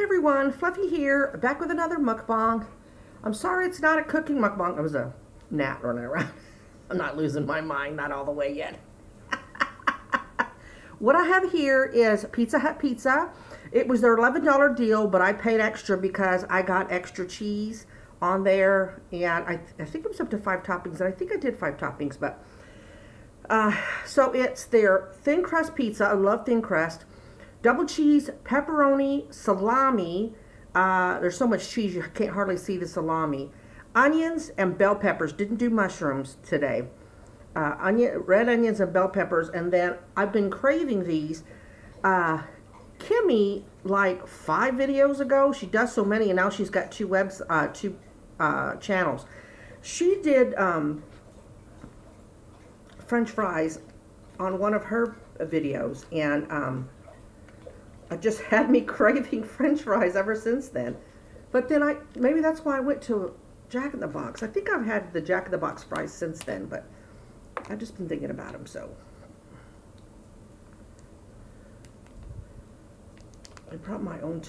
everyone, Fluffy here, back with another mukbang. I'm sorry it's not a cooking mukbang. It was a gnat running around. I'm not losing my mind, not all the way yet. What I have here is Pizza Hut pizza. It was their $11 deal, but I paid extra because I got extra cheese on there, and I think it was up to 5 toppings, and I think I did 5 toppings, but so it's their thin crust pizza. I love thin crust. Double cheese, pepperoni, salami. There's so much cheese you can't hardly see the salami. Onions and bell peppers. Didn't do mushrooms today. Red onions and bell peppers. And then I've been craving these. Kimmy, like 5 videos ago, she does so many, and now she's got two channels. She did French fries on one of her videos, and it just had me craving French fries ever since then. But then maybe that's why I went to Jack in the Box. I think I've had the Jack in the Box fries since then, but I've just been thinking about them, so. I brought my own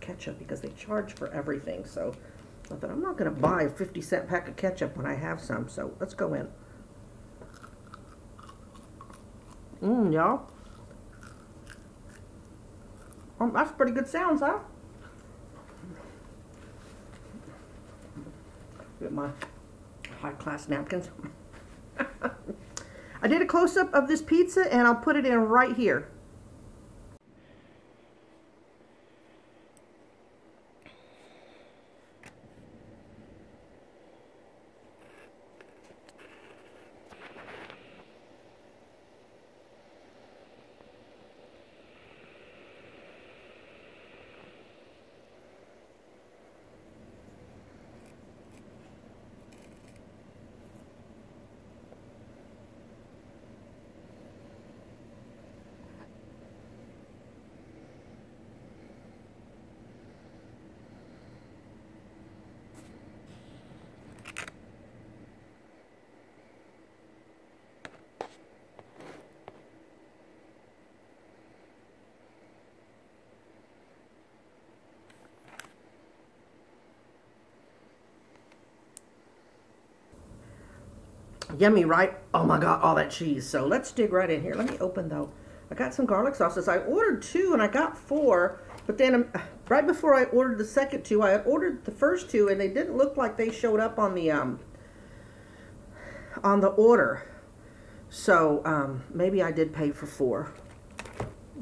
ketchup because they charge for everything, so I thought I'm not going to buy a 50-cent pack of ketchup when I have some, so let's go in. Y'all. That's pretty good sounds, huh? Get my high-class napkins. I did a close-up of this pizza, and I'll put it in right here. Yummy, right? Oh my God, all that cheese. So let's dig right in here. Let me open though. I got some garlic sauces. I ordered 2 and I got 4, but then right before I ordered the second 2, I had ordered the first 2 and they didn't look like they showed up on the order. So maybe I did pay for 4.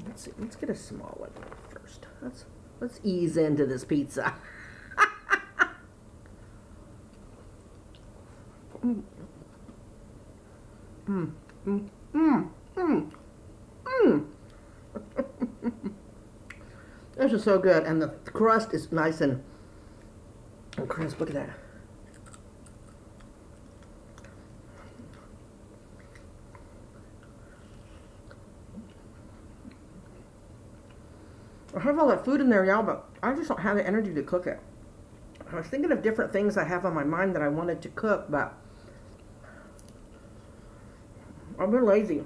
Let's see. Let's get a small one first. Let's ease into this pizza. This is so good, and the crust is nice and crisp. Look at that. I have all that food in there, y'all, but I just don't have the energy to cook it. I was thinking of different things I have on my mind that I wanted to cook, but I've been lazy.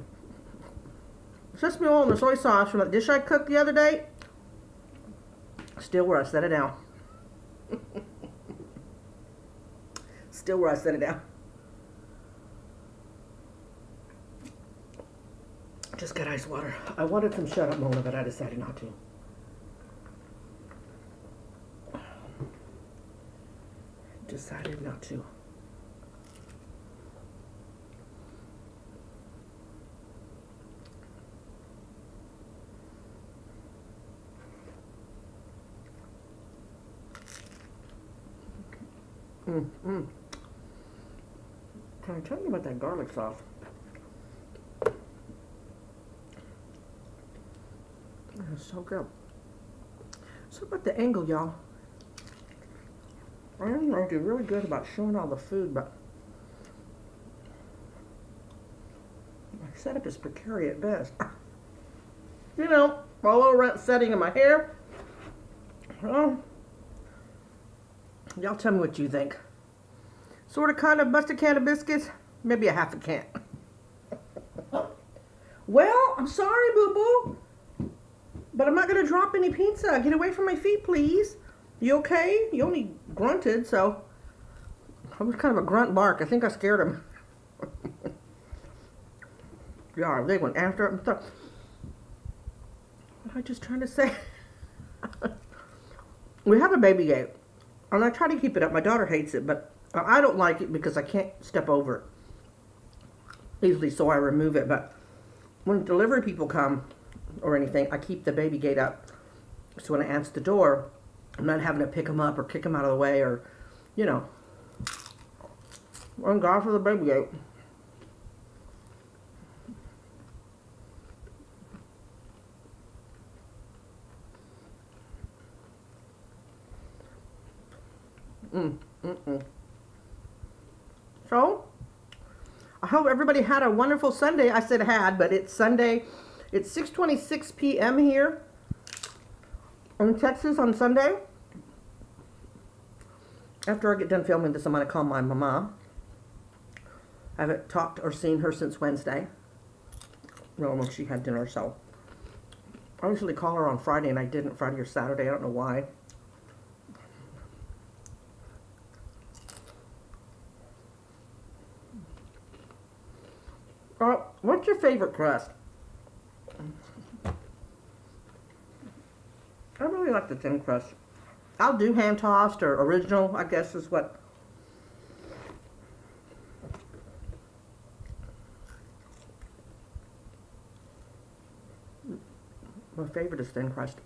Sesame oil and the soy sauce from that dish I cooked the other day, still where I set it down. Still where I set it down. Just got ice water. I wanted some shut up Mona, but I decided not to. Decided not to. Can I tell you about that garlic sauce? It's so good. So about the angle, y'all. I don't know if you're really good about showing all the food, but my setup is precarious at best. You know, all over setting in my hair. Well, y'all tell me what you think. Sort of kind of mustard can of biscuits, maybe a half a can. Well, I'm sorry, boo-boo, But I'm not going to drop any pizza. Get away from my feet, please. You okay? You only grunted, so... I was kind of a grunt bark. I think I scared him. Yeah, they went after it and stuff. What am I just trying to say? We have a baby gate. And I try to keep it up. My daughter hates it, but I don't like it because I can't step over it easily, so I remove it. But when delivery people come or anything, I keep the baby gate up. So when I answer the door, I'm not having to pick them up or kick them out of the way or, you know. Thank God for the baby gate. So, I hope everybody had a wonderful Sunday. I said had, but it's Sunday. It's 6:26 p.m. here in Texas on Sunday. After I get done filming this, I'm going to call my mama. I haven't talked or seen her since Wednesday. Well, when she had dinner, so. I usually call her on Friday, and I didn't Friday or Saturday. I don't know why. What's your favorite crust? I really like the thin crust. I'll do hand tossed or original, I guess is what. My favorite is thin crust.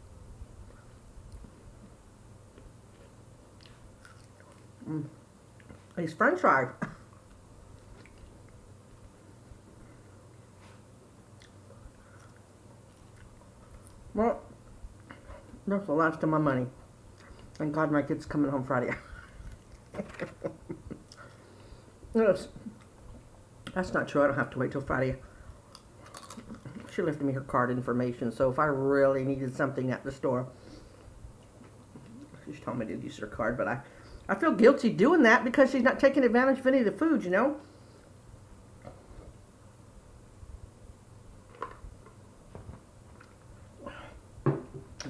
These French fries. Well, that's the last of my money. Thank God my kid's coming home Friday. Yes. That's not true. I don't have to wait till Friday. She left me her card information, so if I really needed something at the store, she told me to use her card, but I feel guilty doing that because she's not taking advantage of any of the food, you know?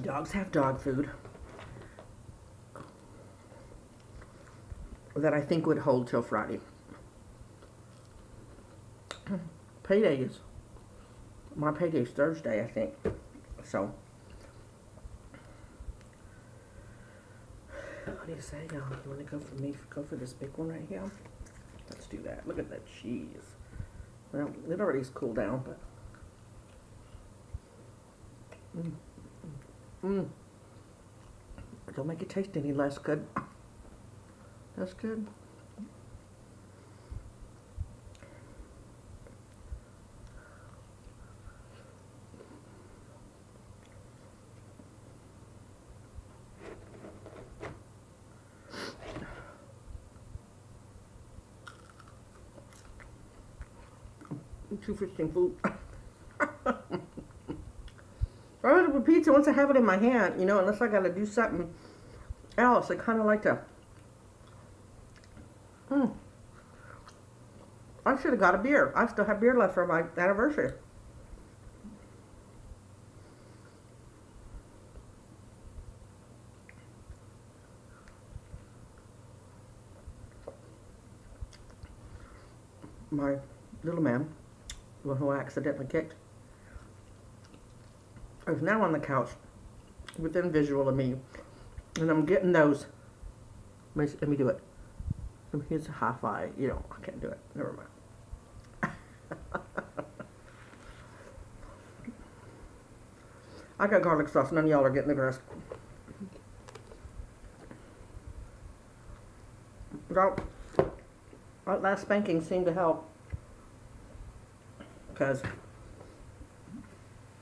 Dogs have dog food that I think would hold till Friday. Paydays. My payday's Thursday, I think. So, what do you say, y'all? You want to go for me? Go for this big one right here? Let's do that. Look at that cheese. Well, it already's cooled down, but. Don't make it taste any less good. That's good. I'm too fisting food. I like to put pizza once I have it in my hand, you know, unless I gotta do something else. I kind of like to. I should have got a beer. I still have beer left for my anniversary. My little man, the one who I accidentally kicked, is now on the couch within visual of me, and I'm getting those. Let me do it. Here's a high five. You know, I can't do it. Never mind. I got garlic sauce. None of y'all are getting the rest. Well, that last spanking seemed to help, because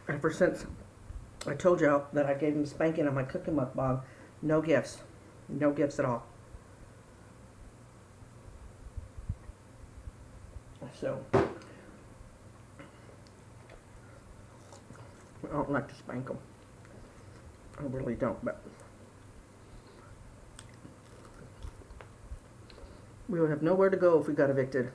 ever since I told y'all that I gave him spanking on my cooking mukbang, no gifts. No gifts at all. So, I don't like to spank them. I really don't, but we would have nowhere to go if we got evicted.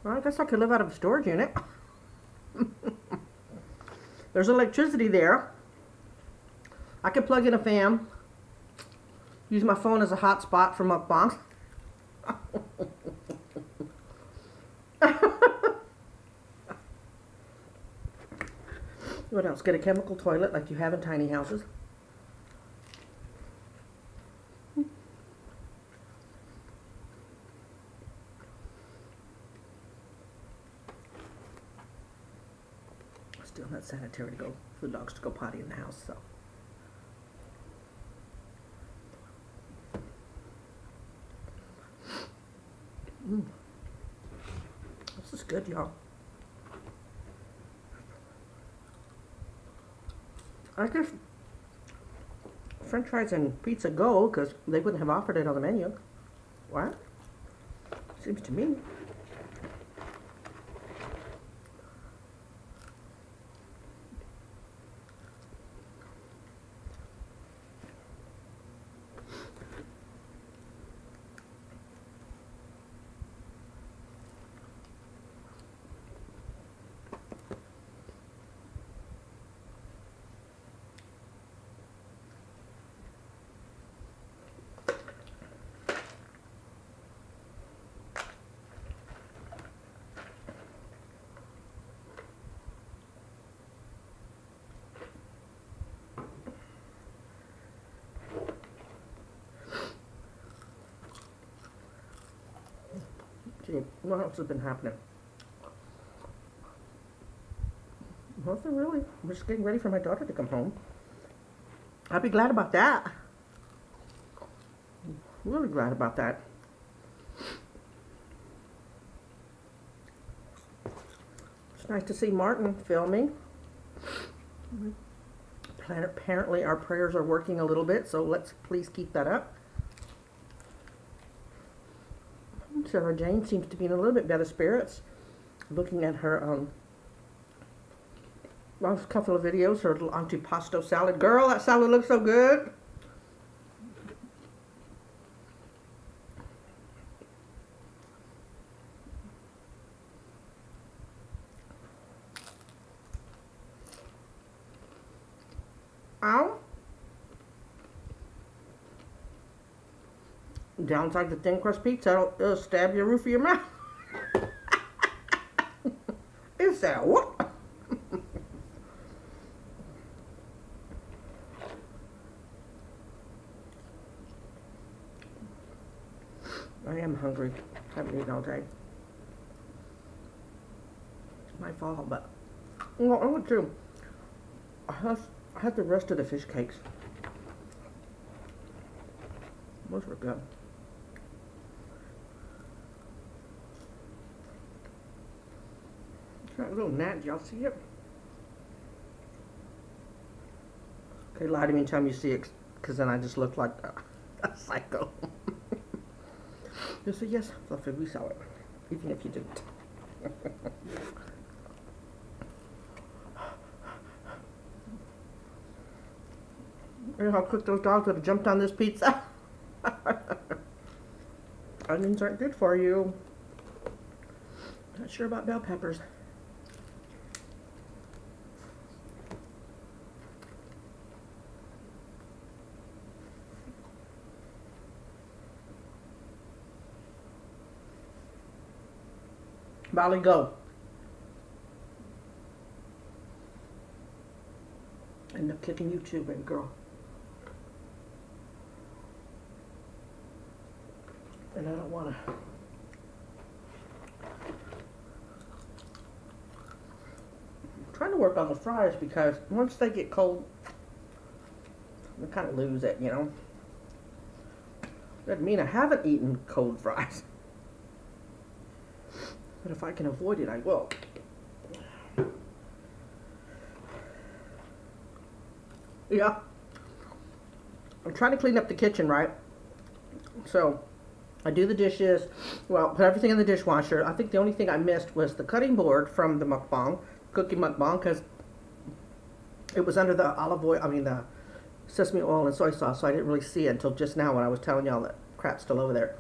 Well, I guess I could live out of a storage unit. There's electricity there. I could plug in a fan. Use my phone as a hotspot for mukbangs. What else? Get a chemical toilet like you have in tiny houses. Still not sanitary to go for the dogs to go potty in the house, so. This is good, y'all. I guess French fries and pizza go because they wouldn't have offered it on the menu. What? Seems to me. Gee, what else has been happening? Nothing really. I'm just getting ready for my daughter to come home. I'd be glad about that. Really glad about that. It's nice to see Martin filming. Apparently our prayers are working a little bit, so let's please keep that up. Sarah Jane seems to be in a little bit better spirits. Looking at her last couple of videos, her little antipasto salad. Girl, that salad looks so good. Ow. Downside to thin crust pizza, it'll stab your roof of your mouth. Is that what? I am hungry. Haven't eaten all day. It's my fault, but well, I want to. I had the rest of the fish cakes. Those were good. That little gnat, y'all see it? Okay, lie to me and tell me you see it, because then I just look like a psycho. Just say, yes, Fluffy, we saw it, even if you didn't. You know how quick those dogs would have jumped on this pizza? Onions aren't good for you. Not sure about bell peppers. Molly, go. End up kicking you too, baby girl. And I don't want to. I'm trying to work on the fries because once they get cold, I kind of lose it, you know. Doesn't mean I haven't eaten cold fries. But if I can avoid it, I will. Yeah. I'm trying to clean up the kitchen, right? So, I do the dishes, well, put everything in the dishwasher. I think the only thing I missed was the cutting board from the mukbang, cookie mukbang, because it was under the olive oil, I mean the sesame oil and soy sauce, so I didn't really see it until just now when I was telling y'all that crap's still over there.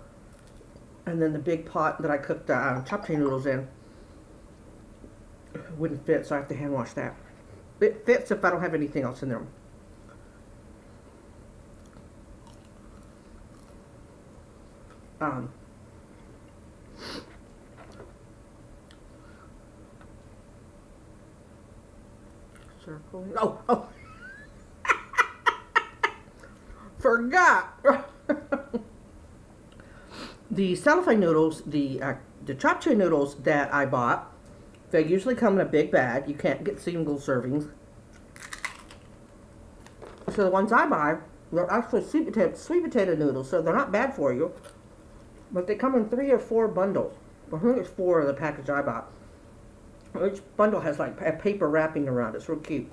And then the big pot that I cooked chapchae noodles in. It wouldn't fit, so I have to hand wash that. It fits if I don't have anything else in there. Circle. Oh. Forgot. The cellophane noodles, the japchae noodles that I bought, they usually come in a big bag. You can't get single servings. So the ones I buy, they're actually sweet potato noodles, so they're not bad for you. But they come in 3 or 4 bundles. I think it's 4 of the package I bought. Each bundle has like a paper wrapping around it. It's real cute.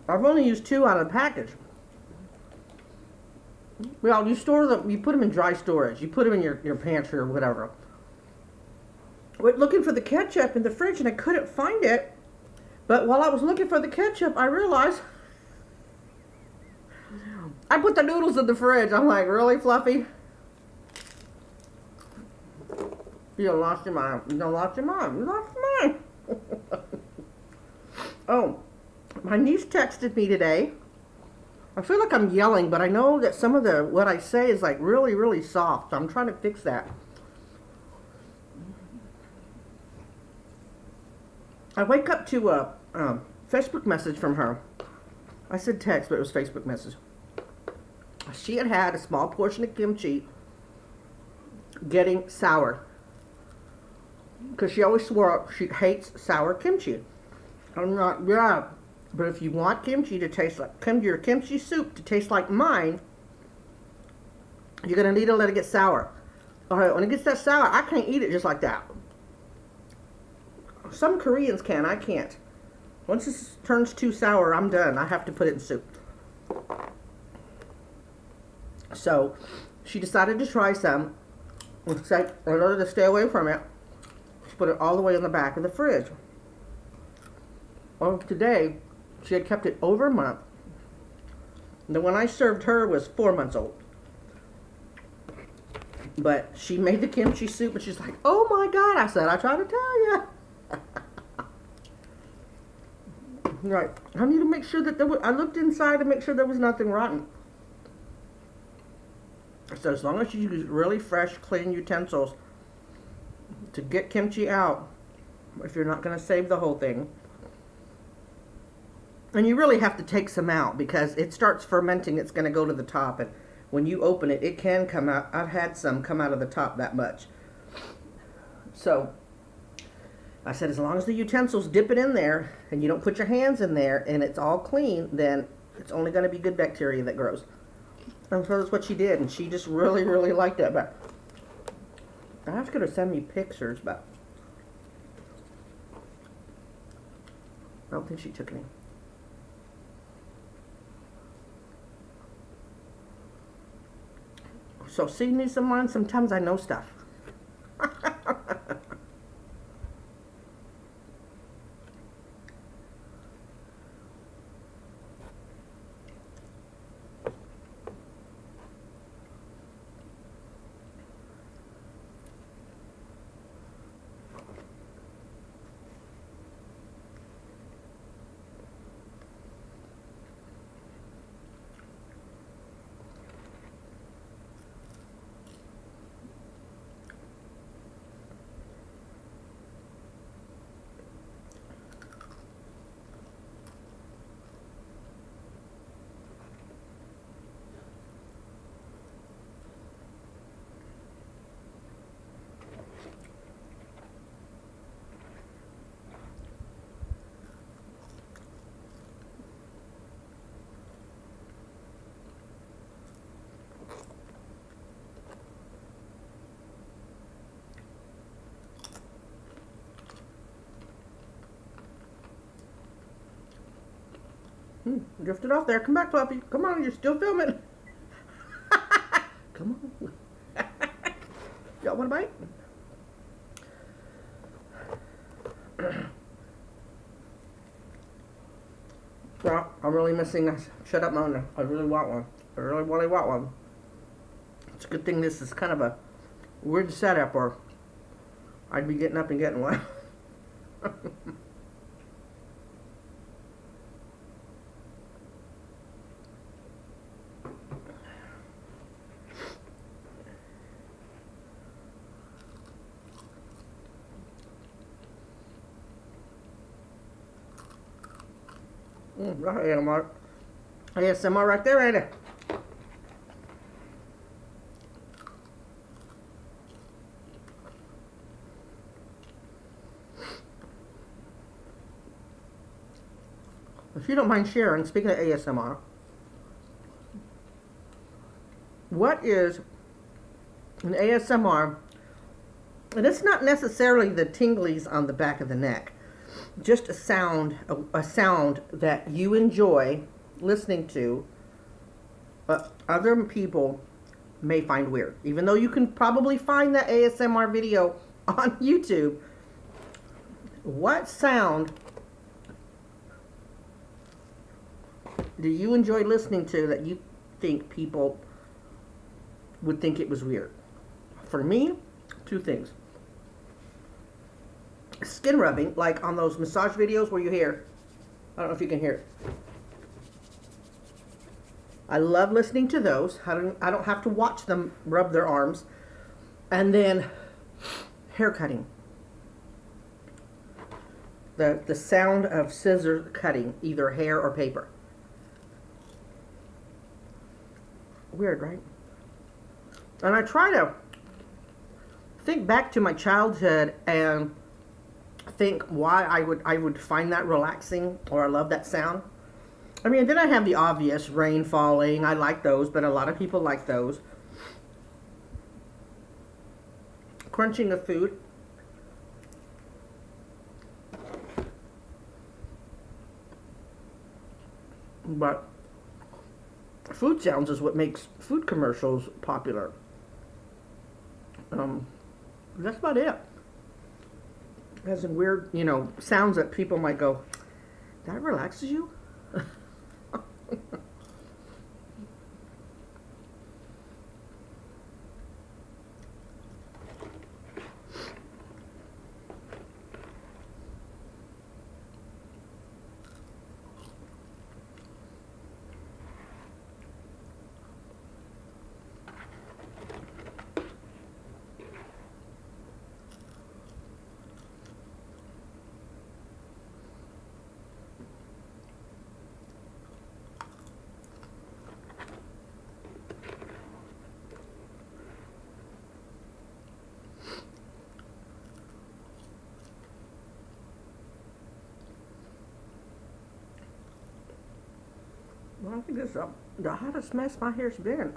I've only used 2 out of the package. Well, you store them, you put them in dry storage. You put them in your pantry or whatever. I went looking for the ketchup in the fridge and I couldn't find it. But while I was looking for the ketchup, I realized I put the noodles in the fridge. I'm like, really, Fluffy? You done lost your mind. You done lost your mind. You lost your mind. Oh, my niece texted me today. I feel like I'm yelling, but I know that some of what I say is like really, really soft. So I'm trying to fix that. I wake up to a Facebook message from her. I said text, but it was Facebook message. She had a small portion of kimchi getting sour. Because she always swore she hates sour kimchi. I'm not, yeah. But if you want kimchi to taste like, your kimchi soup to taste like mine, you're going to need to let it get sour. Alright, when it gets that sour, I can't eat it just like that. Some Koreans can, I can't. Once this turns too sour, I'm done. I have to put it in soup. So, she decided to try some. In order to stay away from it, she put it all the way in the back of the fridge. Well, today, she had kept it over a month. The one I served her was 4 months old. But she made the kimchi soup and she's like, oh my God. I said, I tried to tell you. Right. I need to make sure that I looked inside to make sure there was nothing rotten. So as long as you use really fresh, clean utensils to get kimchi out, if you're not going to save the whole thing. And you really have to take some out because it starts fermenting. It's going to go to the top. And when you open it, it can come out. I've had some come out of the top that much. So I said, as long as the utensils dip it in there and you don't put your hands in there and it's all clean, then it's only going to be good bacteria that grows. And so that's what she did. And she just really, really liked it. But I asked her to send me pictures, but I don't think she took any. So see me someone, sometimes I know stuff. Drifted off there. Come back, Fluffy. Come on, you're still filming. Come on. Y'all want a bite? Well, I'm really missing this. Shut up, Mona. I really want one. I really want one. It's a good thing this is kind of a weird setup or I'd be getting up and getting one. ASMR. ASMR right there, ain't it? If you don't mind sharing, speaking of ASMR, what is an ASMR? And it's not necessarily the tinglies on the back of the neck, just a sound that you enjoy listening to, but other people may find weird. Even though you can probably find that ASMR video on YouTube, what sound do you enjoy listening to that you think people would think it was weird? For me, two things. Skin rubbing, like on those massage videos where you hear, I don't know if you can hear it. I love listening to those. I don't have to watch them rub their arms. And then hair cutting. The sound of scissors cutting either hair or paper. Weird, right? And I try to think back to my childhood and think why I would find that relaxing, or I love that sound. I mean, then I have the obvious rain falling. I like those, but a lot of people like those. Crunching of food. But food sounds is what makes food commercials popular. That's about it. Has some weird, sounds that people might go, that relaxes you? Well, I think this is the hottest mess my hair's been.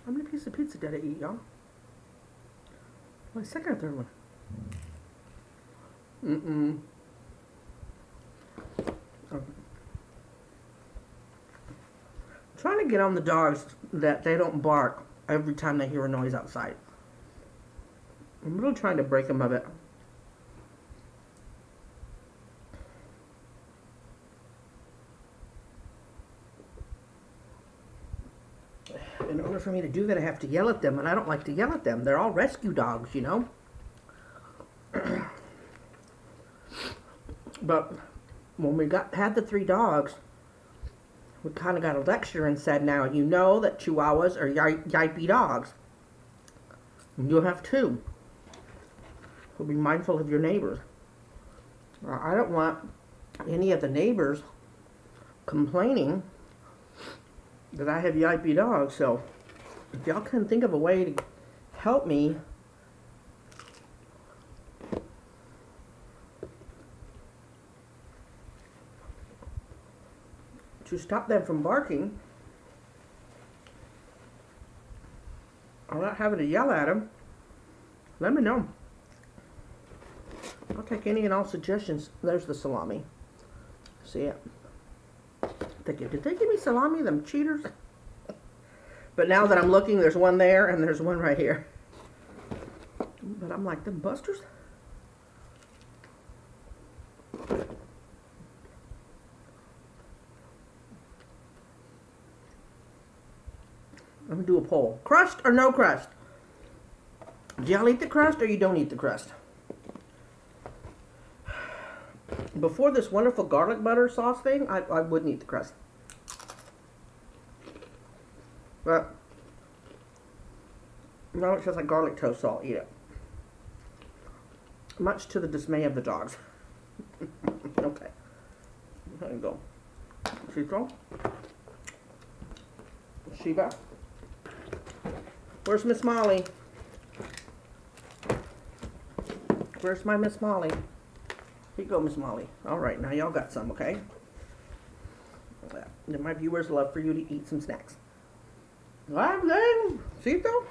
How many pieces of pizza did I eat, y'all? My second or third one? Okay. I'm trying to get on the dogs that they don't bark every time they hear a noise outside. I'm really trying to break them of it. In order for me to do that, I have to yell at them, and I don't like to yell at them. They're all rescue dogs, But when we had the 3 dogs, we kind of got a lecture and said, now you know that Chihuahuas are yippy dogs. You'll have 2. So be mindful of your neighbors. I don't want any of the neighbors complaining that I have yippy dogs. So if y'all can think of a way to help me to stop them from barking, I'm not having to yell at them, let me know. I'll take any and all suggestions. There's the salami. See it? Did they give me salami, them cheaters? But now that I'm looking, there's one there and there's one right here. But I'm like, them busters? I'm gonna do a poll. Crust or no crust? Do y'all eat the crust or you don't eat the crust? Before this wonderful garlic butter sauce thing, I wouldn't eat the crust. But now it tastes like garlic toast, so I'll eat it. Much to the dismay of the dogs. Okay. There you go. Citro. Shiva. Where's Miss Molly? Where's my Miss Molly? Here you go, Miss Molly. Alright, now y'all got some, okay? Then my viewers love for you to eat some snacks. I'm saying, Citro.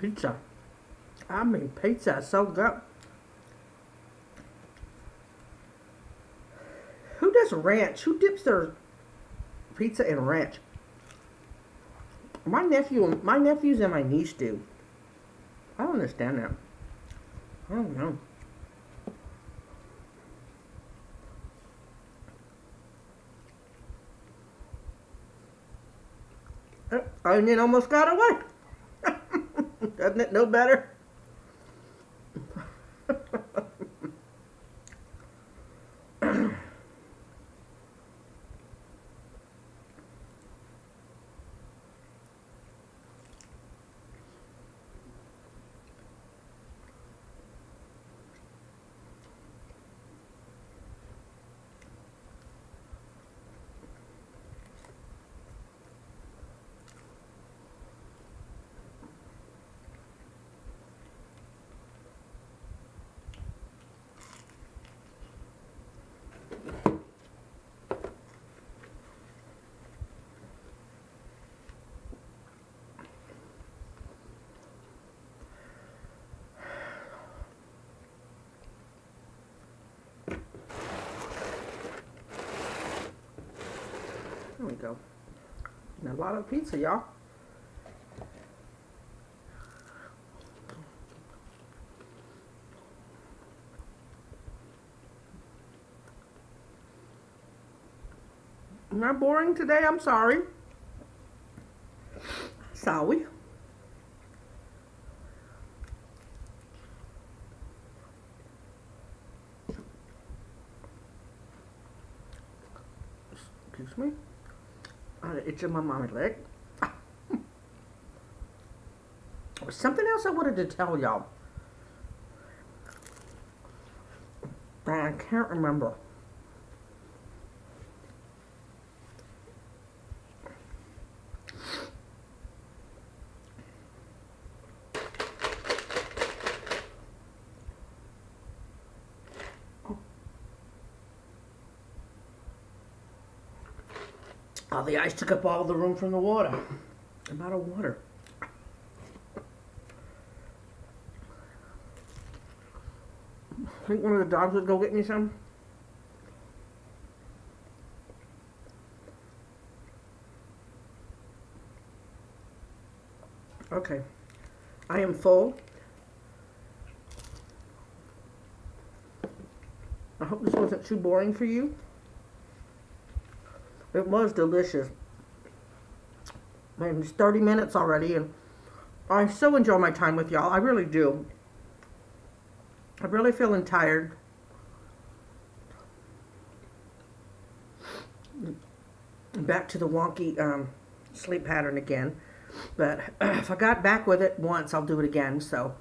Pizza. I mean, pizza is so good. Who does ranch? Who dips their pizza in ranch? My nephews and my niece do. I don't understand that. I don't know. Onion almost got away. Doesn't it know better? There we go. And a lot of pizza, y'all. Am I boring today? I'm sorry. Sorry. Excuse me. It's in my mommy leg. Something else I wanted to tell y'all. I can't remember. Oh, the ice took up all the room from the water. I'm out of water. I think one of the dogs would go get me some. Okay. I am full. I hope this wasn't too boring for you. It was delicious. Man, it's 30 minutes already, and I so enjoy my time with y'all. I really do. I'm really feeling tired. Back to the wonky sleep pattern again. But if I got back with it once, I'll do it again. So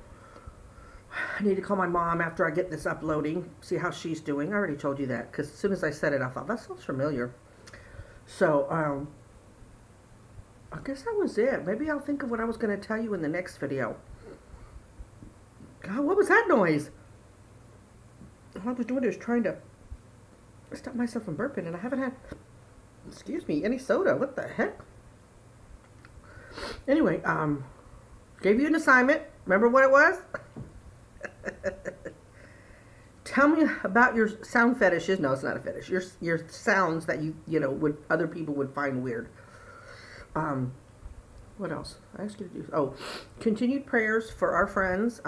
I need to call my mom after I get this uploading, see how she's doing. I already told you that, because as soon as I said it, I thought, that sounds familiar. So, I guess that was it. Maybe I'll think of what I was going to tell you in the next video. God, what was that noise? All I was doing is trying to stop myself from burping, and I haven't had, excuse me, any soda. What the heck? Anyway, gave you an assignment. Remember what it was? Tell me about your sound fetishes. No, it's not a fetish. Your sounds that you know would other people would find weird. What else? I asked you to do. Oh, continued prayers for our friends,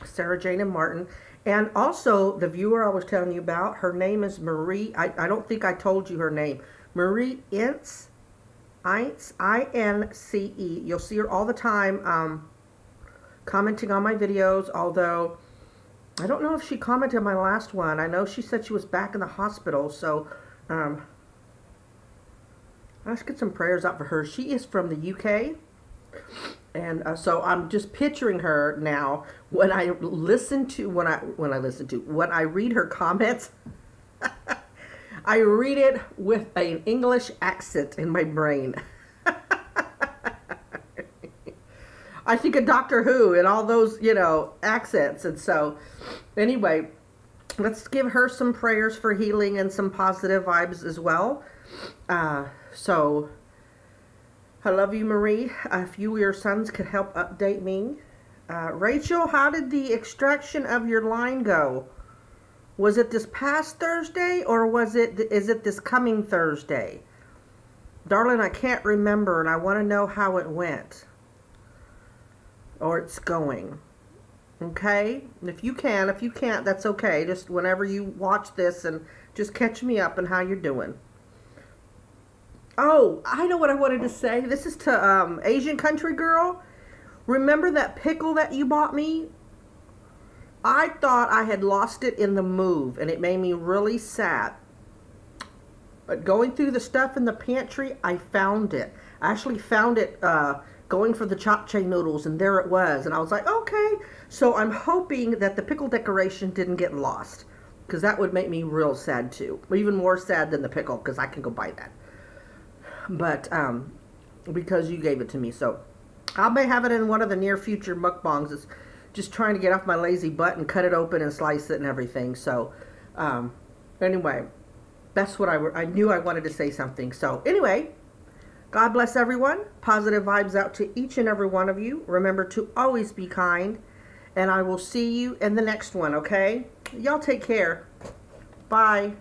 Sarah Jane and Martin, and also the viewer I was telling you about. Her name is Marie. I don't think I told you her name. Marie Ince, I-N-C-E. You'll see her all the time, commenting on my videos. Although I don't know if she commented on my last one. I know she said she was back in the hospital, so let's get some prayers out for her. She is from the UK, and so I'm just picturing her now. When I read her comments, I read it with an English accent in my brain. I think of Doctor Who and all those, you know, accents. And so, anyway, let's give her some prayers for healing and some positive vibes as well. So, I love you, Marie. If you or your sons could help update me. Rachel, how did the extraction of your line go? Was it this past Thursday, or is it this coming Thursday? Darling, I can't remember, and I want to know how it went. Or it's going. Okay? If you can. If you can't, that's okay. Just whenever you watch this, and just catch me up on how you're doing. Oh, I know what I wanted to say. This is to Asian Country Girl. Remember that pickle that you bought me? I thought I had lost it in the move, and it made me really sad. But going through the stuff in the pantry, I found it. I actually found it going for the japchae noodles, and there it was. And I was like, okay. So I'm hoping that the pickle decoration didn't get lost, because that would make me real sad too. Even more sad than the pickle, because I can go buy that. But because you gave it to me. So I may have it in one of the near future mukbangs. It's just trying to get off my lazy butt and cut it open and slice it and everything. So anyway, that's what I knew I wanted to say something. So anyway, God bless everyone. Positive vibes out to each and every one of you. Remember to always be kind. And I will see you in the next one, okay? Y'all take care. Bye.